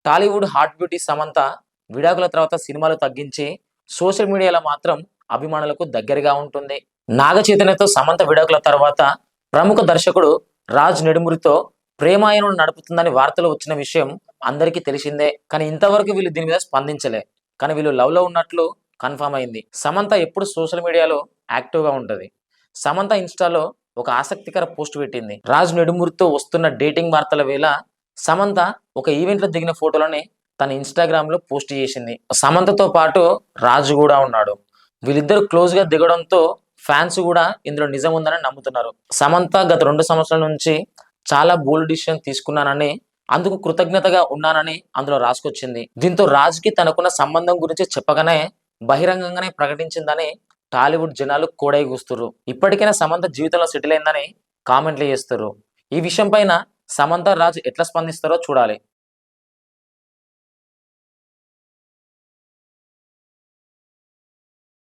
Tollywood hot beauty Samantha విడాకుల తర్వాత సినిమాలు తగ్గించి సోషల్ మీడియాలో మాత్రం అభిమానులకు దగ్గరగా ఉంటుంది. నాగ చైతన్యతో సమంత విడాకుల తర్వాత ప్రముఖ దర్శకుడు రాజ్ నెడుమురితో ప్రేమాయణం నడుపుతుందని వార్తలు వచ్చిన విషయం అందరికీ తెలిసిందే. కానీ ఇంతవరకు వీళ్ళు దీని మీద స్పందించలే. కానీ వీళ్ళు లవ్ లో ఉన్నట్లు కన్ఫర్మ్ అయింది. సమంత ఎప్పుడు సోషల్ మీడియాలో యాక్టివ్గా ఉంటుంది. సమంత ఇన్స్టాలో ఒక ఆసక్తికర పోస్ట్ పెట్టింది. రాజ్ నెడుమురితో వస్తున్న డేటింగ్ వార్తల వేళ సమంత ఒక ఈవెంట్లో దిగిన ఫోటోలని తన ఇన్స్టాగ్రామ్ లో పోస్ట్ చేసింది. సమంతతో పాటు రాజు కూడా ఉన్నాడు. వీళ్ళిద్దరు క్లోజ్ గా దిగడంతో ఫ్యాన్స్ కూడా ఇందులో నిజం ఉందని నమ్ముతున్నారు. సమంత గత 2 సంవత్సరాల నుంచి చాలా బోల్డ్ డిసిషన్ తీసుకున్నానని, అందుకు కృతజ్ఞతగా ఉన్నానని అందులో రాసుకొచ్చింది. దీంతో రాజ్కి తనకున్న సంబంధం గురించి చెప్పగానే బహిరంగంగానే ప్రకటించిందని టాలీవుడ్ జనాలు కోడై కూస్తున్నారు. ఇప్పటికైనా సమంత జీవితంలో సెటిల్ అయిందని కామెంట్లు చేస్తారు. ఈ విషయం పైన సమంత రాజ్ ఎట్లా స్పందిస్తారో చూడాలి.